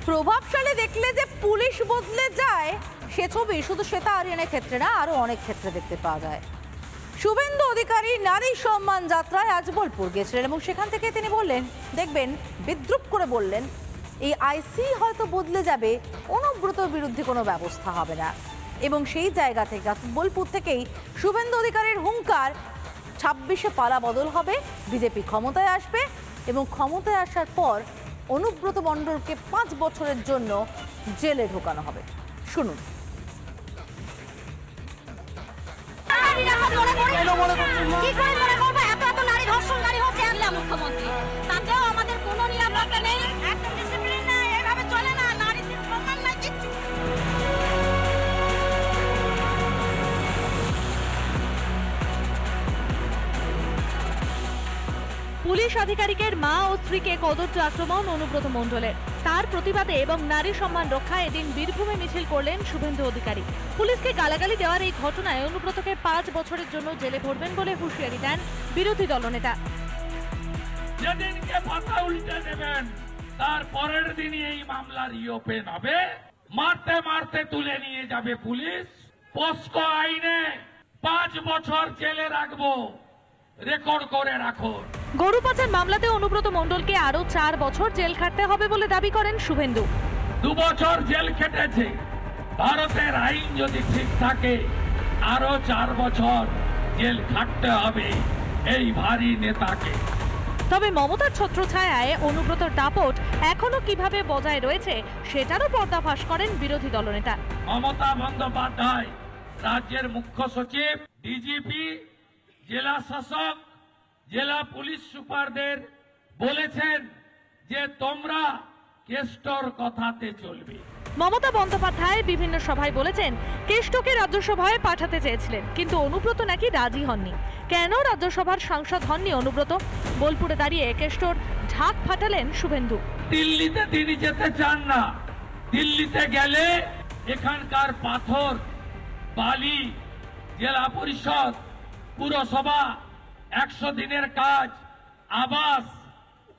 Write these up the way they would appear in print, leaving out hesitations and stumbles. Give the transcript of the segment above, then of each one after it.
প্রভাবশালী দেখলে যে পুলিশ বদলে যায় সে ছবি শুধু শ্বেতা আরিয়ানের ক্ষেত্রে না, আরো অনেক ক্ষেত্রে দেখতে পাওয়া যায়। শুভেন্দু অধিকারী নারী সম্মান যাত্রায় আজ বোলপুর গেছিলেন এবং সেখান থেকে তিনি বললেন, দেখবেন বিদ্রুপ করে বললেন, এই আইসি হয়তো বদলে যাবে, অনুব্রতর বিরুদ্ধে কোনো ব্যবস্থা হবে না। এবং সেই জায়গা থেকে বোলপুর থেকেই শুভেন্দু অধিকারীর হুঙ্কার, 26-এ পালা বদল হবে, বিজেপি ক্ষমতায় আসবে এবং ক্ষমতায় আসার পর অনুব্রত মণ্ডলকে 5 বছরের জন্য জেলে ঢোকানো হবে। শুনুন। মুখ্যমন্ত্রী তাতেও আমাদের কোনো নিরাপত্তা নেই, একটা ডিসিপ্লিন নাই, এভাবে চলে না, নারীদের সম্মান নাই কিচ্ছু। পুলিশ আধিকারিকের মা ও স্ত্রীকে কদর্য আক্রমণ অনুব্রত মণ্ডলের, তার প্রতিবাদে এবং নারী সম্মান রক্ষায় এদিন বীরভূমে মিছিল করলেন শুভেন্দু অধিকারী। পুলিশকে গালাগালি দেওয়ার এই ঘটনায় অনুব্রতকে 5 বছরের জন্য জেলে ভরবেন বলে হুঁশিয়ারি দেন বিরোধী দলনেতা। যেদিনকে পাতা উল্টে দেবেন তার পরের দিনই এই মামলার ওপেন হবে, মারতে মারতে তুলে নিয়ে যাবে পুলিশ। পস্কো আইনে 5 বছর জেলে রাখবো, রেকর্ড করে রাখো। গরু পাচার মামলাতে অনুব্রত মণ্ডলকে আরো 4 বছর জেল খাটতে হবে বলে দাবি করেন শুভেন্দু। 2 বছর জেল খেটেছে, ভারতের আইন যদি ঠিক থাকে আরো 4 বছর জেল খাটতে হবে এই ভারী নেতাকে। তবে মমতার ছত্রছায়ায় অনুব্রতর দাপট এখনো কিভাবে বজায় রয়েছে সেটারও পর্দাফাশ করেন বিরোধী দলনেতা। মমতা বন্দ্যোপাধ্যায় রাজ্যের মুখ্য সচিব, ডিজিপি, জেলা শাসক, জেলা পুলিশ সুপারদের বলেছেন যে তোমরা কেষ্টর কথাতে চলবে। মমতা বন্দ্যোপাধ্যায় বিভিন্ন সভায় বলেছেন কেষ্টকে রাজ্যসভায় পাঠাতে চেয়েছিলেন, কিন্তু অনুব্রত নাকি রাজি হননি। কেন রাজ্যসভার সাংসদ হননি অনুব্রত? বোলপুরে দাঁড়িয়ে কেষ্টর ঢাক ফাটালেন শুভেন্দু। দিল্লিতে তিনি যেতে চান না, দিল্লিতে গেলে এখানকার পাথর, বালি, জেলা পরিষদ, পুরসভা, 100 দিনের কাজ, আবাস,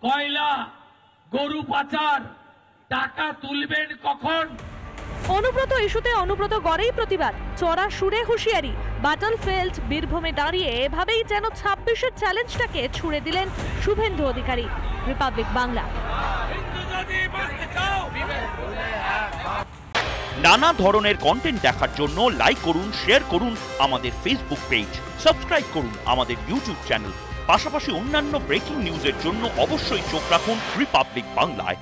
কয়লা, গরু পাচার, টাকা তুলবেন কখন? অনুব্রত ইস্যুতে অনুব্রত গড়েই প্রতিবাদ, চড়া সুরে হুঁশিয়ারি। বাটলফিল্ড বীরভূমে দাঁড়িয়ে এভাবেই যেন 26-এর চ্যালেঞ্জটাকে ছুড়ে দিলেন শুভেন্দু অধিকারী। রিপাবলিক বাংলা। নানা ধরনের কন্টেন্ট দেখার জন্য লাইক করুন, শেয়ার করুন আমাদের ফেসবুক পেজ, সাবস্ক্রাইব করুন আমাদের ইউটিউব চ্যানেল। পাশাপাশি অন্যান্য ব্রেকিং নিউজের জন্য অবশ্যই চোখ রাখুন রিপাবলিক বাংলায়।